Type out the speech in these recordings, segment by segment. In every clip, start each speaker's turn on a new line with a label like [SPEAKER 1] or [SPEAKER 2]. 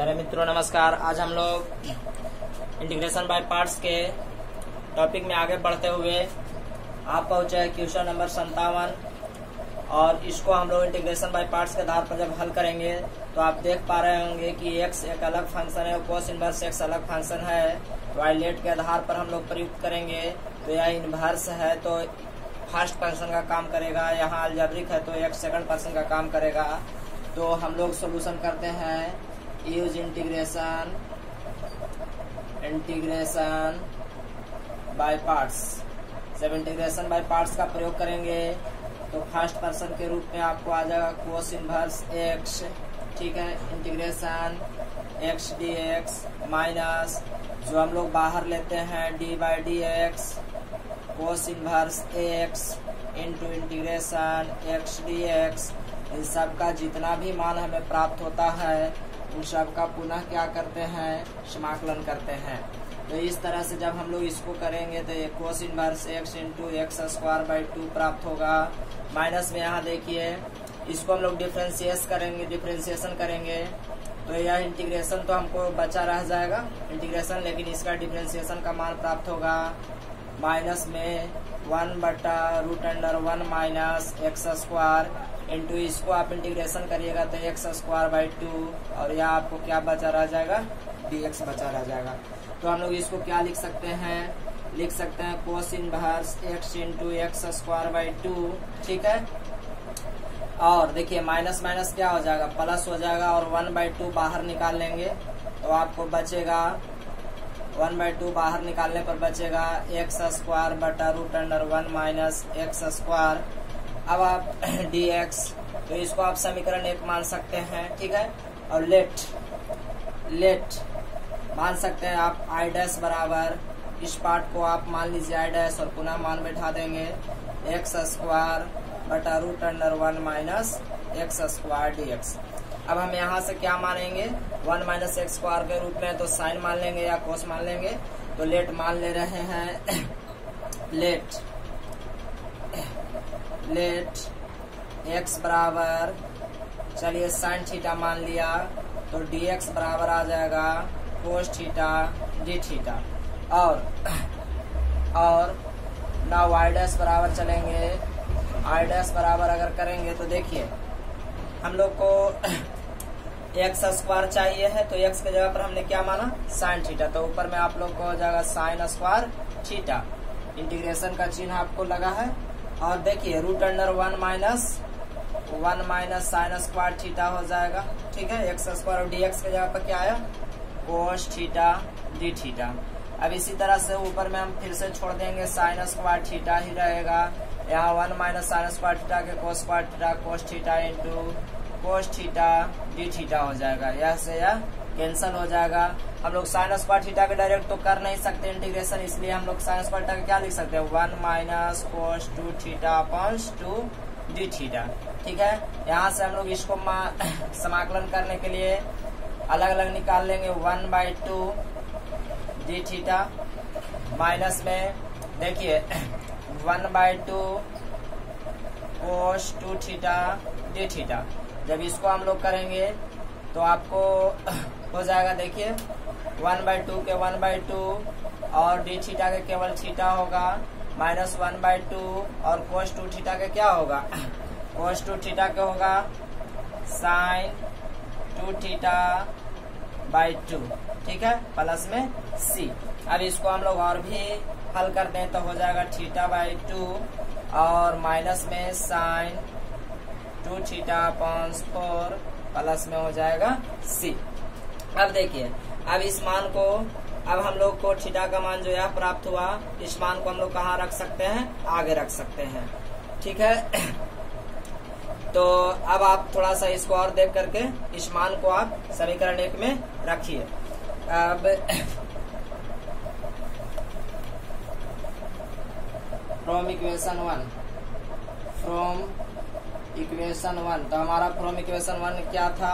[SPEAKER 1] प्यारे मित्रों नमस्कार। आज हम लोग इंटीग्रेशन बाय पार्ट्स के टॉपिक में आगे बढ़ते हुए आप पहुंचे हैं क्वेश्चन नंबर 57 और इसको हम लोग इंटीग्रेशन बाय पार्ट्स के आधार पर जब हल करेंगे तो आप देख पा रहे होंगे कि x एक अलग फंक्शन है और कोस इनवर्स x अलग फंक्शन है। वाइलेट के आधार पर हम लोग प्रयुक्त करेंगे तो यह इनवर्स है तो फर्स्ट पर्सन का काम करेगा, यहाँ अलजेब्रिक है तो x सेकंड पर्सन का काम करेगा। तो हम लोग सोल्यूशन करते हैं, यूज इंटीग्रेशन बाय पार्ट्स। जब इंटीग्रेशन बाय पार्ट्स का प्रयोग करेंगे तो फर्स्ट पर्सन के रूप में आपको आ जाएगा कोस इनवर्स x, ठीक है, इंटीग्रेशन x dx माइनस जो हम लोग बाहर लेते हैं d by D x cos inverse x into integration x dx। इन सब का जितना भी मान हमें प्राप्त होता है उन सब का पुनः क्या करते हैं, समाकलन करते हैं। तो इस तरह से जब हम लोग इसको करेंगे तो ये कोस inverse x into x square by 2 प्राप्त होगा। माइनस में यहाँ देखिए इसको हम लोग डिफरेंशिएशन करेंगे तो यह इंटीग्रेशन तो हमको बचा रह जाएगा इंटीग्रेशन, लेकिन इसका डिफरेंशिएशन का मान प्राप्त होगा माइनस में 1/√1 माइनस एक्स स्क्वायर इंटू इसको आप इंटीग्रेशन करिएगा तो एक्स स्क्वायर बाई 2 और यह आपको क्या बचा रह जाएगा, dx बचा रह जाएगा। तो हम लोग इसको क्या लिख सकते हैं, लिख सकते हैं कोस inverse x into x square by 2, ठीक है। और देखिए माइनस माइनस क्या हो जाएगा, प्लस हो जाएगा और 1/2 बाहर निकाल लेंगे तो आपको बचेगा 1/2 बाहर निकालने पर बचेगा एक्स स्क्वायर बटा √1 माइनस एक्स स्क्वायर। अब आप dx तो इसको आप समीकरण 1 मान सकते हैं, ठीक है। और लेट मान सकते हैं आप i डैश बराबर इस पार्ट को आप मान लीजिए i डैश और पुनः मान बैठा देंगे एक्स स्क्वायर बटा √1 माइनस एक्स स्क्वायर dx। अब हम यहाँ से क्या मानेंगे, 1 माइनस एक्स स्क्वायर के रूप में तो साइन मान लेंगे या कोस मान लेंगे। तो लेट मान ले रहे हैं लेट x बराबर, चलिए साइन थीटा मान लिया तो dx बराबर आ जाएगा कोस थीटा डी थीटा। और ना y डैश बराबर चलेंगे, i डैश बराबर अगर करेंगे तो देखिए हम लोग को एक्स स्क्वायर चाहिए है तो x के जगह पर हमने क्या माना, साइन थीटा। तो ऊपर में आप लोग को हो जाएगा साइन स्क्वायर थीटा, इंटीग्रेशन का चिन्ह आपको लगा है। और देखिए √1 माइनस साइन स्क्वायर थीटा हो जाएगा, ठीक है। एक्स स्क्वायर और dx के जगह पर क्या आया, कोस थीटा डी थीटा। अब इसी तरह से ऊपर में हम फिर से छोड़ देंगे साइन स्क्वायर थीटा ही रहेगा, यहाँ 1 माइनस साइन स्क्वायर थीटा के cos square theta cos theta into cos theta d theta हो जाएगा। यह से यह कैंसल हो जाएगा। हम लोग साइन स्क्वायर थीटा के डायरेक्ट तो कर नहीं सकते इंटीग्रेशन, इसलिए हम लोग साइन स्क्वायर थीटा क्या लिख सकते हैं, 1 minus cos 2 theta upon 2 D theta, ठीक है। यहाँ से हम लोग इसको समाकलन करने के लिए अलग अलग निकाल लेंगे 1/2 डी थीटा माइनस में देखिए 1/2 कोस 2 थीटा डी थीटा। जब इसको हम लोग करेंगे तो आपको हो जाएगा, देखिए 1/2 के 1/2 और डी थीटा के केवल थीटा होगा माइनस 1/2 और कोस 2 थीटा के क्या होगा, कोस 2 थीटा के होगा साइन 2 थीटा बाई 2, ठीक है, प्लस में c। अब इसको हम लोग और भी हल कर दें तो हो जाएगा थीटा बाई 2 और माइनस में साइन 2 थीटा अपॉन 4 प्लस में हो जाएगा c। अब देखिए अब इस मान को, अब हम लोग को थीटा का मान जो है प्राप्त हुआ, इस मान को हम लोग कहाँ रख सकते हैं, आगे रख सकते हैं, ठीक है। तो अब आप थोड़ा सा इसको और देख करके इस मान को आप समीकरण 1 में रखिए। अब फ्रॉम इक्वेशन 1 तो हमारा फ्रॉम इक्वेशन 1 क्या था,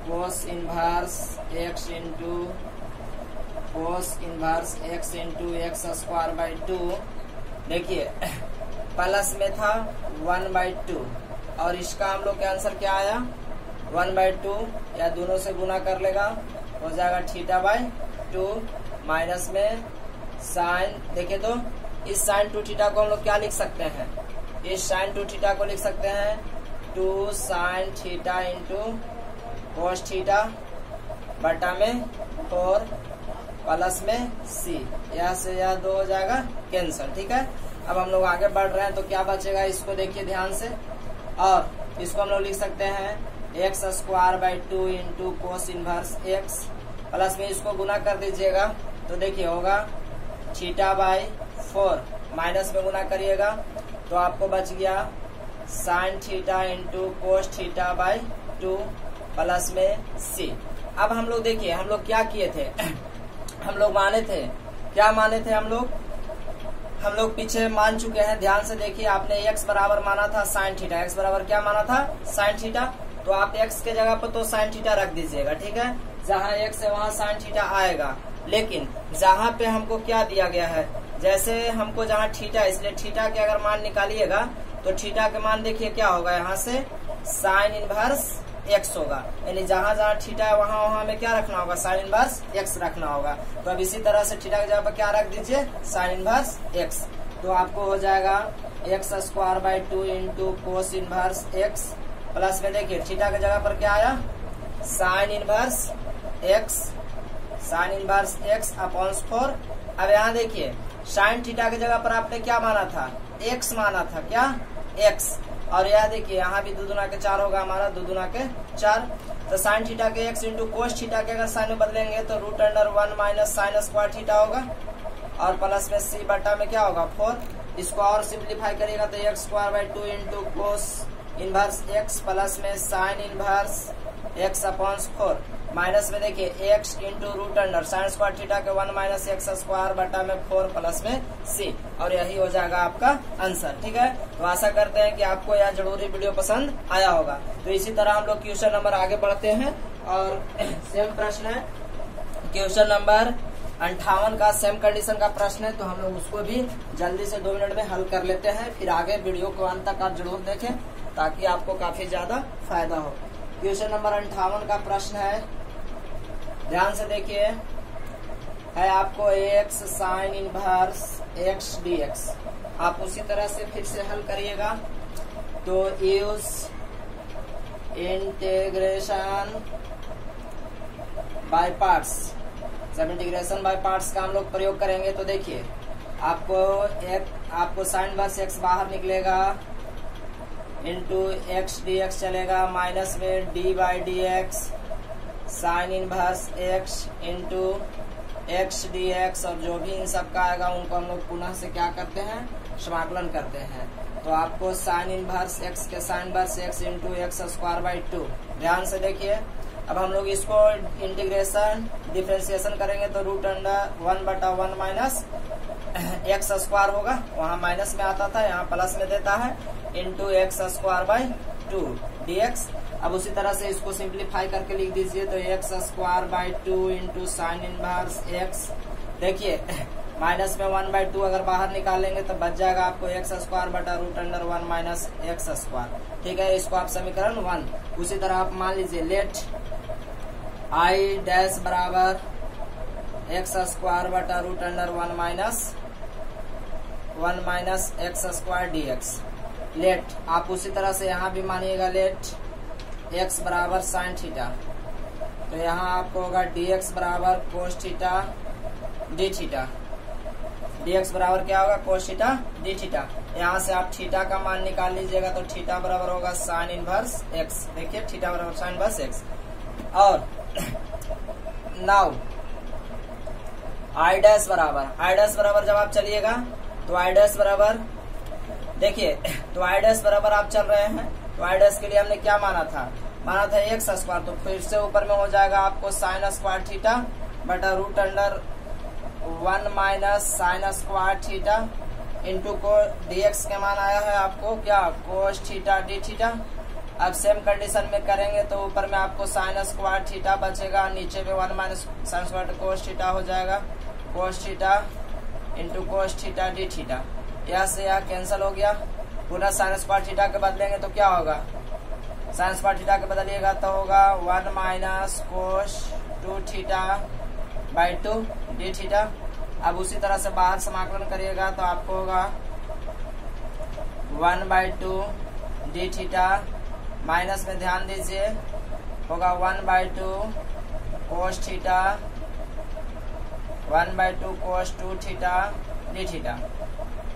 [SPEAKER 1] कोस inverse x into x square by 2। देखिए प्लस में था 1/2 और इसका हम लोग के आंसर क्या आया, 1/2 या दोनों से गुना कर लेगा, हो जाएगा θ/2 माइनस में साइन। देखिए तो इस साइन 2θ को हम लोग क्या लिख सकते हैं, इस साइन 2θ को लिख सकते हैं 2 sin θ इंटू cos θ बटा में 4 प्लस में c, यह से यह 2 हो जाएगा कैंसल। ठीक है, अब हम लोग आगे बढ़ रहे हैं तो क्या बचेगा, इसको देखिए ध्यान से, और इसको हम लोग लिख सकते हैं x² into cos inverse x plus में इसको गुना कर दीजिएगा तो देखिए होगा θ/4 माइनस में गुना करिएगा तो आपको बच गया sin θ इंटू कोस θ/2 प्लस में c। अब हम लोग देखिए हम लोग क्या किए थे हम लोग माने थे, क्या माने थे हम लोग पीछे मान चुके हैं। ध्यान से देखिए, आपने x बराबर माना था sin θ, x बराबर क्या माना था sin θ, तो आप x के जगह पर तो sin θ रख दीजिएगा। ठीक है, जहाँ x है वहाँ sin θ आएगा, लेकिन जहाँ पे हमको क्या दिया गया है, जैसे हमको जहाँ θ, इसलिए θ के अगर मान निकालिएगा तो θ के मान देखिए क्या होगा, यहाँ से साइन इनवर्स x होगा, यानी जहाँ जहाँ θ है वहाँ वहाँ में क्या रखना होगा, साइन इनवर्स x रखना होगा। तो अब इसी तरह से θ की जगह पर क्या रख दीजिए, साइन इनवर्स x, तो आपको हो जाएगा x² into cos inverse x plus में देखिए θ की जगह पर क्या आया, साइन इनवर्स x अपॉन 4। अब यहाँ देखिए साइन θ की जगह पर आपने क्या माना था, x माना था, क्या x, और यह देखिए यहाँ भी 2 दूना के 4 होगा हमारा, 2 दूना के 4, तो साइन θ के x इंटू कोस θ के अगर साइन में बदलेंगे तो √1 माइनस साइन स्क्वायर θ होगा, और प्लस में c बटा में क्या होगा 4। इसको और सिंप्लीफाई करिएगा तो x² into cos inverse x plus में sine inverse x upon 4 minus में देखिए x इंटू √, साइन स्क्वायर θ के 1 माइनस x² बटा में 4 प्लस में c, और यही हो जाएगा आपका आंसर। ठीक है, तो आशा करते हैं कि आपको यह जरूरी वीडियो पसंद आया होगा। तो इसी तरह हम लोग क्वेश्चन नंबर आगे बढ़ते हैं, और सेम प्रश्न है, क्वेश्चन नंबर 58 का सेम कंडीशन का प्रश्न है, तो हम लोग उसको भी जल्दी से 2 मिनट में हल कर लेते हैं। फिर आगे वीडियो को अंत तक आप जरूर देखें ताकि आपको काफी ज्यादा फायदा हो। क्वेश्चन नंबर 58 का प्रश्न है, ध्यान से देखिए, है आपको x sign inverse x dx। आप उसी तरह से फिर से हल करिएगा तो यूज इंटीग्रेशन बाय पार्ट्स, जब इंटीग्रेशन बाय पार्ट्स का हम लोग प्रयोग करेंगे तो देखिए आपको साइन इनवर्स x बाहर निकलेगा, इंटू x dx चलेगा, माइनस में d/dx sign inverse x into x dx, और जो भी इन सब का आएगा उनको हम लोग पुनः से क्या करते हैं, समाकलन करते हैं। तो आपको साइन इनवर्स x के sign inverse x into x²/2। ध्यान से देखिए, अब हम लोग इसको इंटीग्रेशन डिफरेंशिएशन करेंगे तो √1/1 माइनस x² होगा, वहाँ माइनस में आता था, यहाँ प्लस में देता है, इंटू x²/2 dx। अब उसी तरह से इसको सिंप्लीफाई करके लिख दीजिए तो x² into sine inverse x, देखिए माइनस में 1/2 अगर बाहर निकालेंगे तो बच जाएगा आपको x² बटा √1 माइनस x²। ठीक है, इसको आप समीकरण 1। उसी तरह आप मान लीजिए लेट i डैश बराबर x² बटा √1 minus 1 minus x² dx। Late आप उसी तरह से यहाँ भी मानिएगा, लेट x बराबर साइन थीटा, तो यहाँ आपको होगा dx बराबर कोस थीटा डी थीटा, dx बराबर क्या होगा, कोस थीटा डी थीटा। यहाँ से आप थीटा का मान निकाल लीजिएगा तो थीटा बराबर होगा साइन इनवर्स x। देखिए थीटा बराबर साइन इनवर्स x। और नाउ i डैश बराबर जब आप चलिएगा तो i डैश बराबर, देखिए तो i डैश बराबर आप चल रहे हैं तो i डैश के लिए हमने क्या माना था x², तो फिर से ऊपर में हो जाएगा आपको साइन स्क्वायर थीटा बटा √1 minus sine square theta into को dx के मान आया है आपको क्या, कोस थीटा डी थीटा। अब सेम कंडीशन में करेंगे तो ऊपर में आपको साइन स्क्वायर थीटा बचेगा, नीचे में 1 minus sine square cos theta हो जाएगा, cos theta into cos theta d theta. यह से यह कैंसिल हो गया, पुनः साइन स्क्वायर थीटा के बदलेंगे तो क्या होगा, साइन स्क्वायर थीटा के बदलिएगा तो होगा 1 minus cos 2 theta by 2 D theta. अब उसी तरह से बाहर समाकलन करिएगा तो आपको होगा 1/2 डी थीटा, माइनस में ध्यान दीजिए होगा 1/2 कोस थीटा 1/2 कोस 2 थीटा डी थीटा।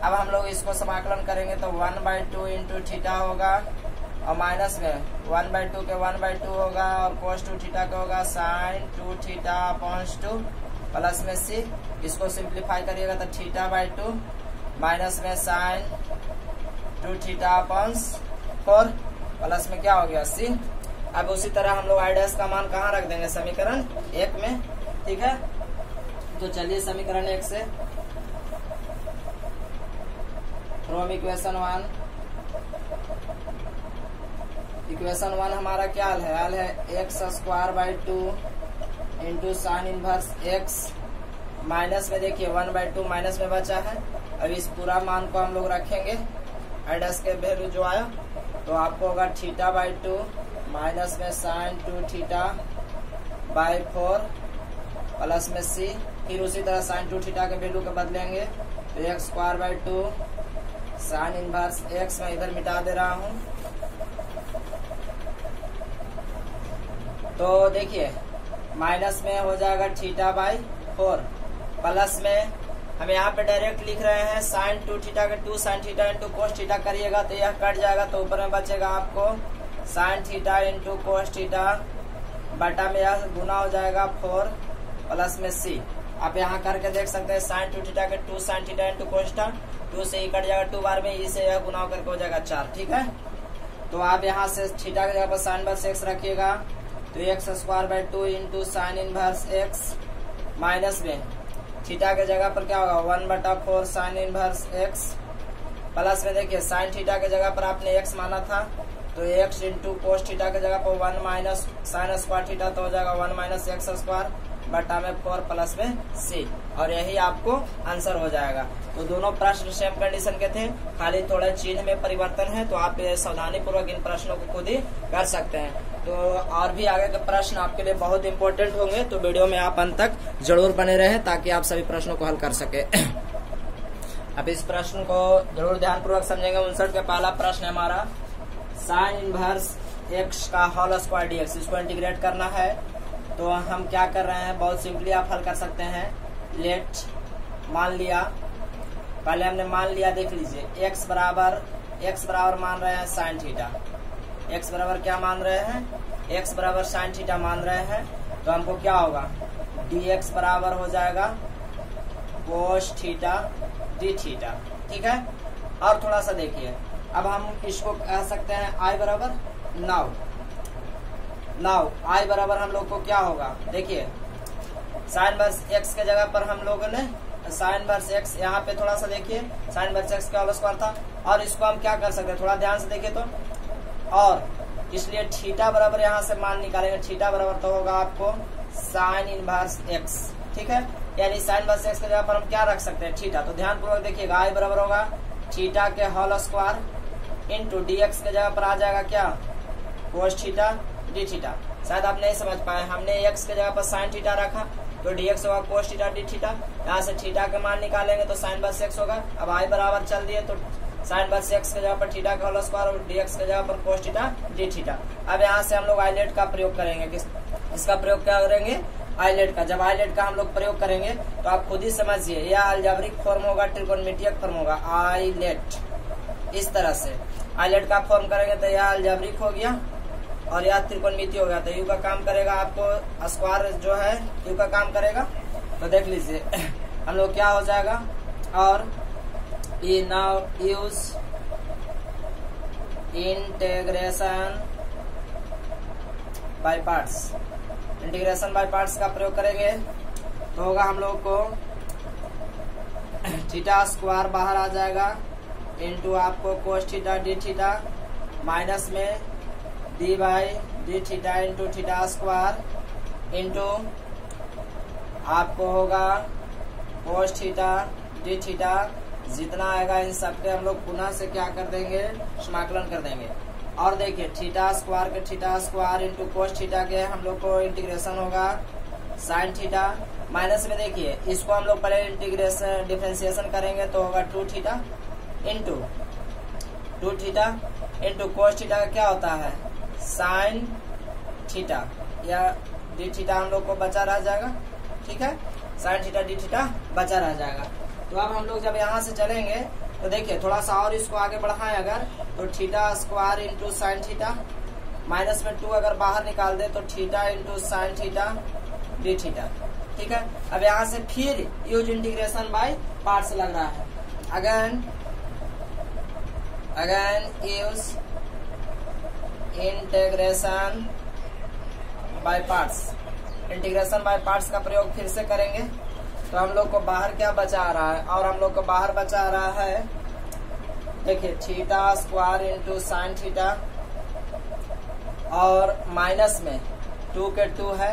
[SPEAKER 1] अब हम लोग इसको समाकलन करेंगे तो 1/2 इंटू थीटा होगा और माइनस में 1/2 के 1/2 होगा और कोस 2 थीटा का होगा साइन 2 थीटा अपॉन 2 प्लस में सी। इसको सिंप्लीफाई करिएगा तो थीटा बाई 2 माइनस में साइन 2 थीटा अपॉन 4 प्लस में क्या हो गया सी। अब उसी तरह हम लोग आई डैश का मान कहाँ रख देंगे, समीकरण 1 में, ठीक है। तो चलिए समीकरण 1 से फ्रॉम इक्वेशन 1 हमारा क्या हाल है x square by 2 into sine inverse x, minus में देखिए 1/2 माइनस में बचा है। अब इस पूरा मान को हम लोग रखेंगे आई डैश के वैल्यू जो आया तो आपको होगा थीटा बाई 2 माइनस में साइन 2 थीटा बाई 4 प्लस में सी। फिर उसी तरह साइन 2 थीटा के वैल्यू को बदलेंगे तो x square by 2 sign inverse x में इधर मिटा दे रहा हूं। तो देखिए माइनस में हो जाएगा थीटा बाई 4 प्लस में हम यहाँ पे डायरेक्ट लिख रहे हैं साइन 2 थीटा के 2 sine theta into cos theta करिएगा तो यह कट जाएगा तो ऊपर में बचेगा आपको sine theta into cos theta बटा में यह गुना हो जाएगा 4 प्लस में सी। आप यहाँ करके देख सकते हैं साइन 2 थीटा के 2 sine theta into cos theta 2 से ही कट जाएगा 2 बार में, इसे यह गुना करके हो जाएगा 4, ठीक है। तो आप यहाँ से थीटा की जगह पर साइन इनवर्स एक्स रखिएगा तो x square by 2 into sine inverse x minus में थीटा के जगह पर क्या होगा 1/4 साइन इनवर्स एक्स प्लस में देखिए साइन थीटा के जगह पर आपने एक्स माना था तो एक्स इंटू कोस थीटा के जगह पर 1 माइनस साइन स्क्वायर थीटा तो हो जाएगा 1 माइनस एक्स स्क्वायर बटा में 4 प्लस में सी, और यही आपको आंसर हो जाएगा। तो दोनों प्रश्न सेम कंडीशन के थे, खाली थोड़ा चिन्ह में परिवर्तन है तो आप सावधानी पूर्वक इन प्रश्नों को खुद ही कर सकते हैं। तो और भी आगे के प्रश्न आपके लिए बहुत इंपॉर्टेंट होंगे तो वीडियो में आप अंत तक जरूर बने रहें ताकि आप सभी प्रश्नों को हल कर सके। अब इस प्रश्न को जरूर ध्यान पूर्वक समझेंगे। 59 का पहला प्रश्न है हमारा साइन इनवर्स एक्स का होल स्क्वायर डीएक्स, इसको इंटीग्रेट करना है। तो हम क्या कर रहे हैं, बहुत सिंपली आप हल कर सकते हैं। लेट मान लिया, पहले हमने मान लिया, देख लीजिए एक्स बराबर मान रहे हैं साइन थीटा, एक्स बराबर क्या मान रहे हैं, एक्स बराबर साइन थीटा मान रहे हैं। तो हमको क्या होगा dx बराबर हो जाएगा कोस थीटा डी थीटा, ठीक है। और थोड़ा सा देखिए, अब हम इसको कह सकते हैं आई बराबर नाउ आई बराबर हम लोग को क्या होगा, देखिए साइन वर्स एक्स के जगह पर हम लोगों ने साइन वर्स एक्स, यहाँ पे थोड़ा सा देखिए साइन वर्स एक्स का होल स्क्वायर था और इसको हम क्या कर सकते हैं, थोड़ा ध्यान से देखिए तो, और इसलिए थीटा बराबर यहाँ से मान निकालेंगे, थीटा बराबर तो होगा आपको साइन इनवर्स एक्स, ठीक है। यानी साइन वर्स एक्स के जगह पर हम क्या रख सकते हैं थीटा। तो ध्यान पूर्वक देखिएगा आई बराबर होगा थीटा के होल स्क्वायर इंटू डीएक्स के जगह पर आ जाएगा क्या कोस थीटा डी थीटा। शायद आप नहीं समझ पाए, हमने एक्स के जगह पर साइन थीटा रखा तो डीएक्स होगा कोस थीटा डी थीटा, यहाँ से थीटा के मान निकालेंगे तो साइन वर्स एक्स होगा। अब आई बराबर चल दिए तो साइन वर्स एक्स के जगह पर थीटा का होल स्क्वायर और डीएक्स के जगह पर कोस थीटा डी थीटा। अब यहाँ से हम लोग आईलेट का प्रयोग करेंगे, इसका प्रयोग क्या करेंगे आईलेट का। जब आईलेट का हम लोग प्रयोग करेंगे तो आप खुद ही समझिए, यह अलजेब्रिक फॉर्म होगा, त्रिकोणमितीय फॉर्म होगा आईलेट। इस तरह से आईलेट का फॉर्म करेंगे तो यह अलजेब्रिक हो गया और यह त्रिकोणमितीय हो गया। तो यू का काम करेगा, आपको स्क्वायर जो है यू का काम करेगा। तो देख लीजिए हम लोग क्या हो जाएगा, और ये now use integration by parts, integration by parts का प्रयोग करेंगे तो होगा हम लोग को थीटा स्क्वायर बाहर आ जाएगा इंटू आपको cos theta d theta minus में d by d theta into theta square into आपको होगा कोस थीटा डी थीटा। जितना आएगा इन सबके हम लोग पुनः से क्या कर देंगे समाकलन कर देंगे। और देखिए theta square into cos theta के हम लोग को इंटीग्रेशन होगा साइन थीटा, माइनस में देखिए इसको हम लोग पहले इंटीग्रेशन डिफरेंशिएशन करेंगे तो होगा 2 थीटा इंटू कोस थीटा का क्या होता है साइन थीटा, या डी थीटा हम लोग को बचा रह जाएगा, ठीक है, साइन थीटा डी थीटा बचा रह जाएगा। तो अब हम लोग जब यहाँ से चलेंगे तो देखिए थोड़ा सा और इसको आगे बढ़ाएं अगर, तो theta square into sine theta, minus में 2 अगर बाहर निकाल दे तो theta into sine theta d theta, ठीक है। अब यहाँ से फिर यूज इंटीग्रेशन बाय पार्ट्स लग रहा है, again use integration by parts, integration by parts का प्रयोग फिर से करेंगे। तो हम लोग को बाहर क्या बचा आ रहा है, और हम लोग को बाहर बचा आ रहा है देखिए theta square into sine theta, और माइनस में 2 के 2 है।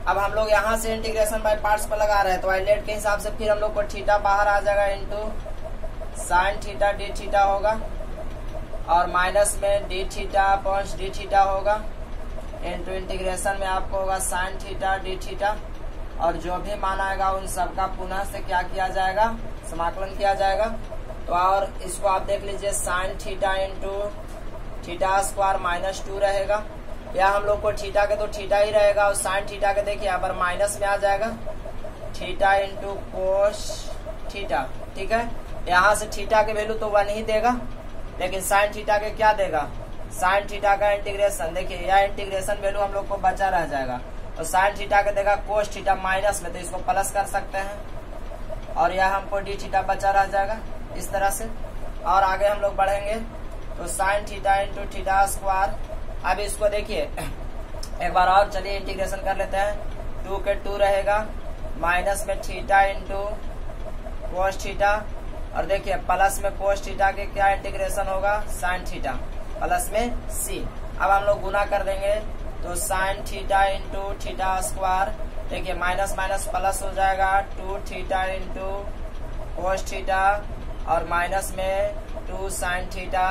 [SPEAKER 1] अब हम लोग यहाँ से इंटीग्रेशन बाय पार्ट्स पर लगा रहे हैं तो आइलेट के हिसाब से फिर हम लोग को थीटा बाहर आ जाएगा into sine theta d theta होगा, और माइनस में d theta upon d theta होगा इंटू इंटीग्रेशन में आपको होगा साइन थीटा डी थीटा, और जो भी मान आएगा उन सबका पुनः से क्या किया जाएगा समाकलन किया जाएगा। तो और इसको आप देख लीजिए sine theta into theta square minus 2 रहेगा, या हम लोग को थीटा के तो थीटा ही रहेगा, और साइन थीटा के देखिए यहाँ पर माइनस में आ जाएगा थीटा इंटू कोस थीटा, ठीक है। यहाँ से थीटा के वैल्यू तो 1 ही देगा, लेकिन साइन थीटा के क्या देगा, साइन थीटा का इंटीग्रेशन, देखिए यह इंटीग्रेशन वैल्यू हम लोग को बचा रह जाएगा, और साइन थीटा का देगा कोस थीटा माइनस में, तो इसको प्लस कर सकते हैं, और यह हमको डी थीटा बचा रह जाएगा इस तरह से। और आगे हम लोग बढ़ेंगे तो sine theta into theta square, अब इसको देखिए एक बार और चलिए इंटीग्रेशन कर लेते हैं, 2 के 2 रहेगा, माइनस में थीटा इंटू कोस थीटा, और देखिए प्लस में कोस थीटा के क्या इंटीग्रेशन होगा साइन थीटा, प्लस में सी। अब हम लोग गुना कर देंगे तो sine theta into theta square, देखिए माइनस माइनस प्लस हो जाएगा 2 थीटा इंटू कोस थीटा, और माइनस में 2 साइन थीटा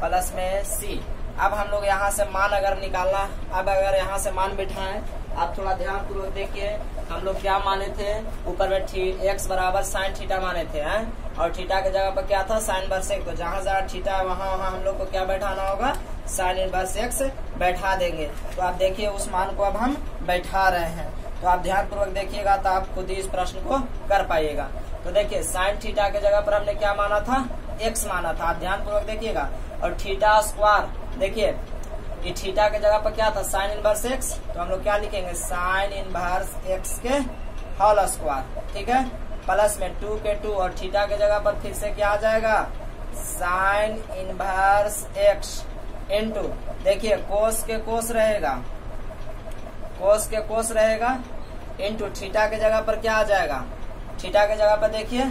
[SPEAKER 1] प्लस में सी। अब हम लोग यहाँ से मान अगर निकालना, अब अगर यहाँ से मान बिठाएं, आप थोड़ा ध्यान पूर्वक देखिए हम लोग क्या माने थे, ऊपर में x बराबर साइन थीटा माने थे हैं, और थीटा के जगह पर क्या था साइन इनवर्स x, तो जहाँ जहाँ थीटा है वहाँ हम लोग को क्या बैठाना होगा साइन इनवर्स x बैठा देंगे। तो आप देखिए उस मान को अब हम बैठा रहे हैं, तो आप ध्यान पूर्वक देखिएगा तो आप खुद ही इस प्रश्न को कर पाइएगा। तो देखिए साइन थीटा के जगह पर हमने क्या माना था x माना था, आप ध्यान पूर्वक देखिएगा, और थीटा स्क्वायर देखिए ये थीटा के जगह पर क्या था साइन इनवर्स x, तो हम लोग क्या लिखेंगे साइन इनवर्स x के होल स्क्वायर, ठीक है, प्लस में 2 के 2, और थीटा के जगह पर फिर से क्या आ जाएगा साइन इनवर्स x इंटू देखिए कोस के कोस रहेगा इंटू थीटा के जगह पर क्या आ जाएगा, थीटा के जगह पर देखिए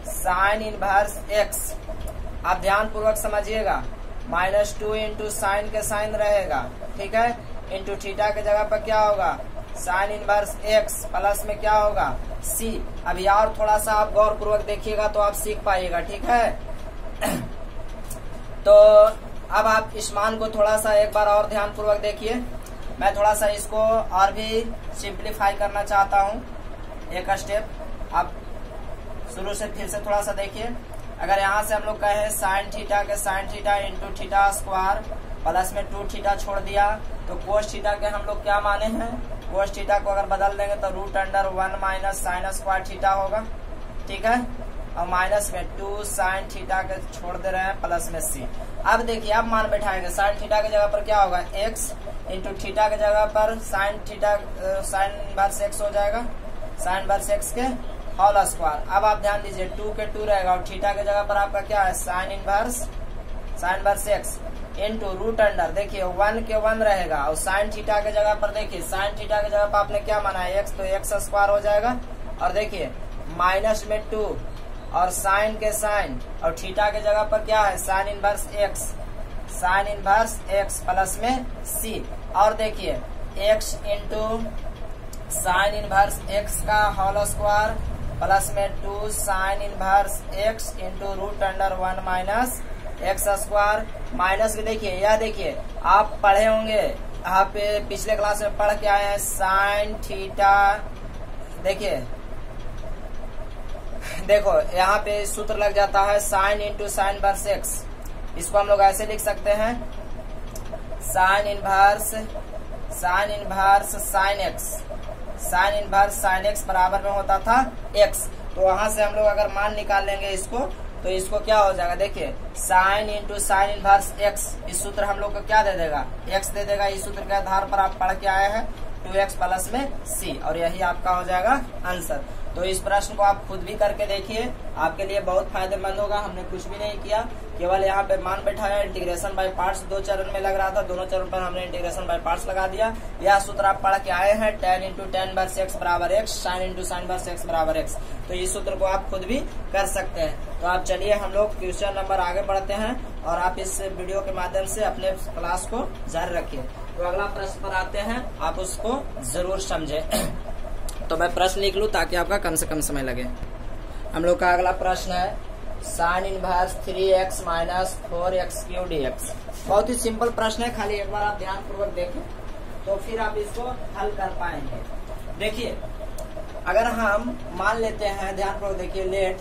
[SPEAKER 1] साइन इनवर्स x, आप ध्यान पूर्वक समझिएगा, -2 इंटू साइन के साइन रहेगा, ठीक है, इंटू थीटा के जगह पर क्या होगा साइन इनवर्स x, प्लस में क्या होगा c। अभी और थोड़ा सा आप गौर पूर्वक देखिएगा तो आप सीख पाइएगा, ठीक है। तो अब आप इस मान को थोड़ा सा एक बार और ध्यान पूर्वक देखिए, मैं थोड़ा सा इसको और भी सिंप्लीफाई करना चाहता हूँ, एक स्टेप आप शुरू से फिर से थोड़ा सा देखिए। अगर यहाँ से हम लोग कहे साइन थीटा के sine theta into theta square, plus में 2 थीटा छोड़ दिया, तो कोस थीटा के हम लोग क्या माने हैं, कोस थीटा को अगर बदल देंगे तो √1 माइनस साइन स्क्वायर थीटा होगा, ठीक है, और माइनस में 2 साइन थीटा के छोड़ दे रहे हैं प्लस में c। अब देखिए अब मान बैठाएंगे साइन थीटा के जगह पर क्या होगा x इंटू थीटा के जगह पर sine theta sine inverse x हो जाएगा, साइन इनवर्स x के होल स्क्वायर। अब आप ध्यान दीजिए 2 के 2 रहेगा, और थीटा के जगह पर आपका क्या है साइन इनवर्स x इंटू √, देखिए 1 के 1 रहेगा, और साइन थीटा के जगह पर देखिए साइन थीटा के जगह पर आपने क्या माना है x, तो x स्क्वायर हो जाएगा, और देखिए माइनस में 2 और साइन के साइन, और थीटा के जगह पर क्या है साइन इनवर्स x प्लस में c, और देखिए x into sine inverse x का होल स्क्वायर प्लस में 2 sign inverse x into √1 minus x square minus के देखिए, यह देखिए आप पढ़े होंगे, यहाँ पे पिछले क्लास में पढ़ के आए हैं साइन थीटा। देखिए देखो यहाँ पे सूत्र लग जाता है sign into sine inverse x. इसको हम लोग ऐसे लिख सकते हैं sine inverse sine x, sine inverse sine x बराबर में होता था एक्स। तो वहां से हम लोग अगर मान निकाल लेंगे इसको, तो इसको क्या हो जाएगा, देखिए sign into sine inverse x, इस सूत्र हम लोग को क्या दे देगा, एक्स दे देगा। इस सूत्र के आधार पर आप पढ़ के आए हैं 2x प्लस में c, और यही आपका हो जाएगा आंसर। तो इस प्रश्न को आप खुद भी करके देखिए, आपके लिए बहुत फायदेमंद होगा। हमने कुछ भी नहीं किया, केवल यहाँ पे मान बैठाया। इंटीग्रेशन बाय पार्ट्स 2 चरण में लग रहा था, दोनों चरण पर हमने इंटीग्रेशन बाय पार्ट्स लगा दिया। यह सूत्र आप पढ़ के आए हैं tan into tan inverse x बराबर x, sine into sine inverse x बराबर एक्स। तो इस सूत्र को आप खुद भी कर सकते हैं। तो आप चलिए हम लोग क्वेश्चन नंबर आगे बढ़ते हैं, और आप इस वीडियो के माध्यम से अपने क्लास को जारी रखिए। तो अगला प्रश्न पर आते हैं, आप उसको जरूर समझे। तो मैं प्रश्न लिख लूं ताकि आपका कम से कम समय लगे। हम लोग का अगला प्रश्न है sine inverse 3x minus 4x Q dx। बहुत ही सिंपल प्रश्न है, खाली एक बार आप ध्यान पूर्वक देखें तो फिर आप इसको हल कर पाएंगे। देखिए अगर हम मान लेते हैं, ध्यान पूर्वक देखिए, लेट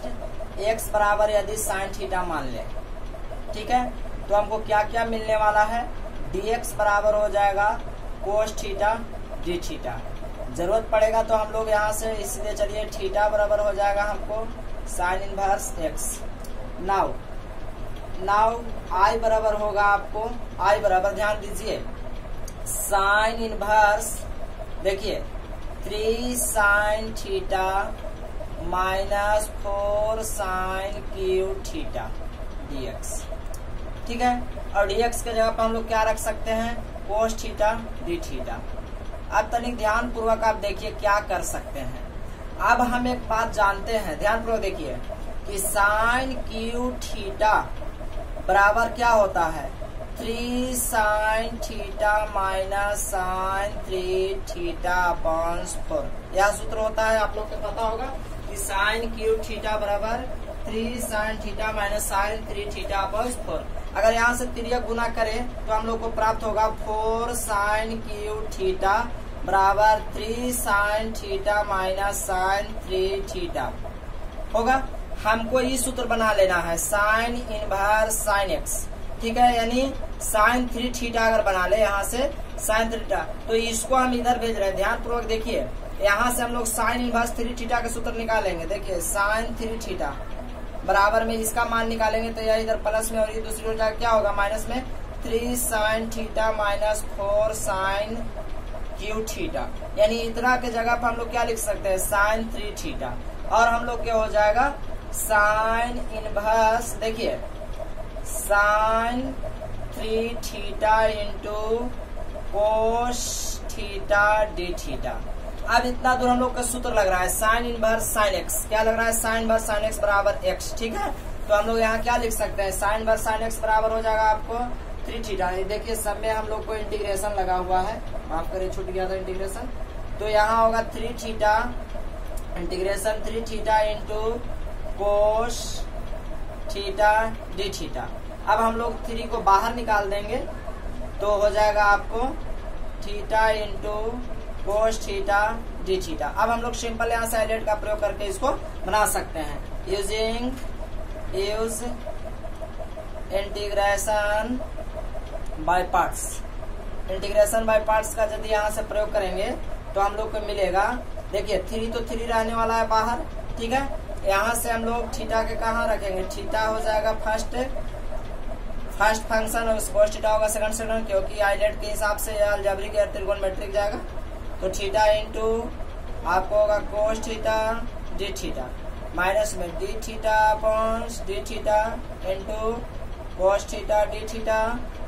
[SPEAKER 1] x बराबर यदि साइन थीटा मान ले, ठीक है, तो हमको क्या क्या मिलने वाला है, dx बराबर हो जाएगा कोस थीटा डी थीटा। जरूरत पड़ेगा तो हम लोग यहाँ से, इसलिए चलिए थीटा बराबर हो जाएगा हमको sign inverse x. Now I बराबर होगा आपको, आई बराबर ध्यान दीजिए साइन इनवर्स, देखिए 3 sine theta minus 4 sine cube theta dx, ठीक है। और dx के जगह पर हम लोग क्या रख सकते हैं, कोस थीटा डी थीटा। अब तनिक ध्यान पूर्वक आप देखिए क्या कर सकते हैं। अब हम एक बात जानते हैं, ध्यान पूर्वक देखिए कि साइन क्यू थीटा बराबर क्या होता है, 3 sine theta minus sine 3 theta upon 4। यह सूत्र होता है, आप लोग को पता होगा कि साइन क्यू थीटा बराबर 3 sine theta minus sine 3 theta upon 4। अगर यहाँ से तिर्यक गुना करें तो हम लोग को प्राप्त होगा 4 साइन क्यू थीटा बराबर 3 sine theta minus sine 3 theta होगा। हमको ये सूत्र बना लेना है साइन इनवर्स साइन एक्स, ठीक है, यानी साइन 3 थीटा अगर बना ले यहाँ से साइन 3 थीटा, तो इसको हम इधर भेज रहे हैं। ध्यान पूर्वक देखिए, यहाँ से हम लोग साइन इनवर्स 3 थीटा का सूत्र निकालेंगे। देखिए साइन 3 थीटा बराबर में इसका मान निकालेंगे तो यह इधर प्लस में, और ये दूसरी ओर क्या होगा माइनस में, 3 sine theta minus 4 sine cube theta, यानी इतना के जगह पर हम लोग क्या लिख सकते हैं, साइन 3 थीटा। और हम लोग क्या हो जाएगा साइन इनवर्स, देखिए sine 3 theta into cos theta d theta. अब इतना दूर हम लोग का सूत्र लग रहा है साइन इनवर्स साइन एक्स, क्या लग रहा है, साइन इनवर्स साइन एक्स बराबर एक्स, ठीक है। तो हम लोग यहाँ क्या लिख सकते हैं, साइन इनवर्स साइन एक्स बराबर हो जाएगा आपको 3 थीटा। देखिए सब में हम लोग को इंटीग्रेशन लगा हुआ है, माफ करिए छूट गया था इंटीग्रेशन। तो यहाँ होगा 3 theta integration 3 theta into cos theta d theta. अब हम लोग 3 को बाहर निकाल देंगे तो हो जाएगा आपको theta into cos theta d theta. अब हम लोग सिंपल यहाँ से हाईलाइट का प्रयोग करके इसको बना सकते हैं, use integration by parts. Integration by parts का यदि यहाँ से प्रयोग करेंगे तो हम लोग को मिलेगा, देखिए 3 तो 3 रहने वाला है बाहर, ठीक है। यहाँ से हम लोग थीटा के कहाँ रखेंगे, थीटा हो जाएगा फर्स्ट फंक्शन, और कोस थीटा होगा सेकंड, क्योंकि हाईलाइट के हिसाब से अलजेब्रिक या त्रिकोणमितिक जाएगा। तो थीटा इंटू आपको होगा cos theta d theta minus में d theta upon d theta into cos theta d theta.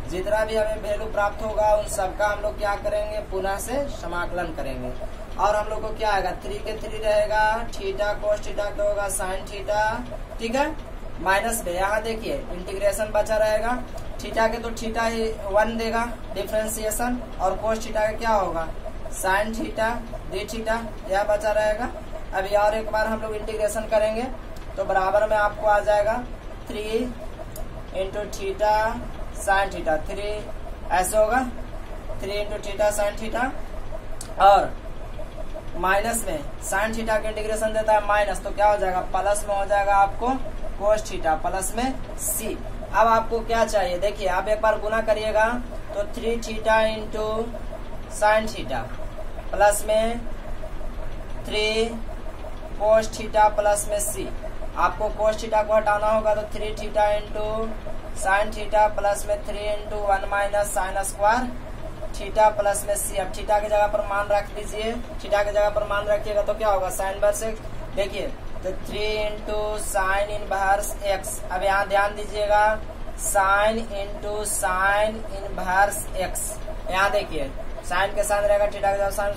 [SPEAKER 1] जितना भी हमें वैल्यू प्राप्त होगा उन सबका हम लोग क्या करेंगे, पुनः से समाकलन करेंगे। और हम लोग को क्या आएगा, 3 के 3 रहेगा, थीटा कोस थीटा क्या होगा साइन थीटा, ठीक है, माइनस में यहाँ देखिए इंटीग्रेशन बचा रहेगा, थीटा के तो थीटा ही 1 देगा डिफ्रेंसिएशन, और कोस थीटा का क्या होगा साइन थीटा डी थीटा, यह बचा रहेगा। अभी और एक बार हम लोग इंटीग्रेशन करेंगे तो बराबर में आपको आ जाएगा 3 इंटू थीटा साइन थीटा 3 ऐसे होगा 3 इंटू थीटा साइन थीटा, और माइनस में साइन थीटा का इंटीग्रेशन देता है माइनस, तो क्या हो जाएगा प्लस में हो जाएगा आपको कोस थीटा प्लस में सी। अब आपको क्या चाहिए, देखिए आप एक बार गुना करिएगा तो 3 theta into sine theta plus में 3 कोस थीटा प्लस में सी। आपको कोस थीटा को हटाना होगा तो 3 theta into sine theta plus में 3 into 1 minus sine square theta plus में सी। अब थीटा की जगह पर मान रख दीजिए, थीटा की जगह पर मान रखिएगा तो क्या होगा साइन इनवर्स एक्स। देखिए तो 3 इंटू साइन इनवर्स एक्स। अब यहाँ ध्यान दीजिएगा sign into sine inverse x, यहाँ देखिए साइन के साथ रहेगा थीटा के जगह साइन,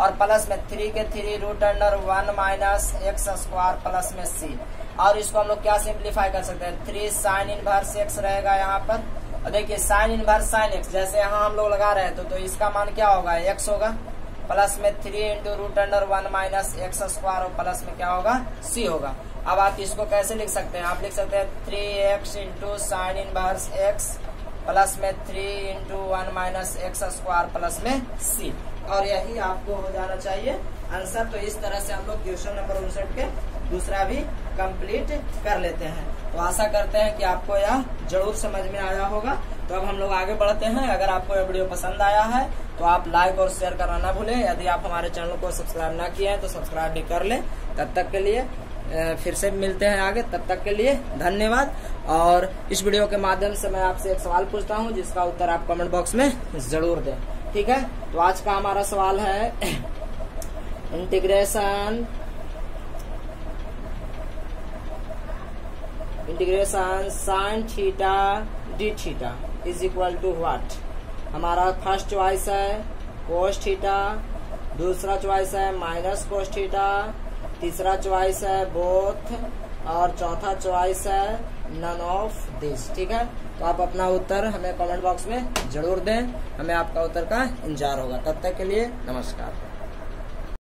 [SPEAKER 1] और प्लस में 3 के 3 root under 1 minus x square plus में सी। और इसको हम लोग क्या सिंप्लीफाई कर सकते हैं, 3 साइन इनवर्स एक्स रहेगा यहाँ पर, और देखिए साइन इनवर्स साइन एक्स जैसे यहाँ हम लोग लगा रहे थे तो इसका मान क्या होगा एक्स होगा, प्लस में 3 into root under 1 minus x square, और प्लस में क्या होगा सी होगा। अब आप इसको कैसे लिख सकते हैं, आप लिख सकते हैं 3x into sine inverse x plus में 3 into 1 minus x square plus में सी, और यही आपको हो जाना चाहिए आंसर। तो इस तरह से हम लोग क्वेश्चन नंबर 59 के दूसरा भी कंप्लीट कर लेते हैं। तो आशा करते हैं कि आपको यह जरूर समझ में आया होगा। तो अब हम लोग आगे बढ़ते हैं। अगर आपको यह वीडियो पसंद आया है तो आप लाइक और शेयर करना ना भूलें। यदि आप हमारे चैनल को सब्सक्राइब ना किए हैं तो सब्सक्राइब भी कर लें। तब तक के लिए फिर से मिलते हैं आगे, तब तक के लिए धन्यवाद। और इस वीडियो के माध्यम से मैं आपसे एक सवाल पूछता हूं जिसका उत्तर आप कमेंट बॉक्स में जरूर दें, ठीक है। तो आज का हमारा सवाल है integration sine theta d theta is equal to what. हमारा फर्स्ट चॉइस है कोस थीटा, दूसरा चॉइस है माइनस कोस थीटा, तीसरा चॉइस है बोथ, और चौथा चॉइस है नन ऑफ दिस, ठीक है। तो आप अपना उत्तर हमें कमेंट बॉक्स में जरूर दें, हमें आपका उत्तर का इंतजार होगा। तब तक के लिए नमस्कार।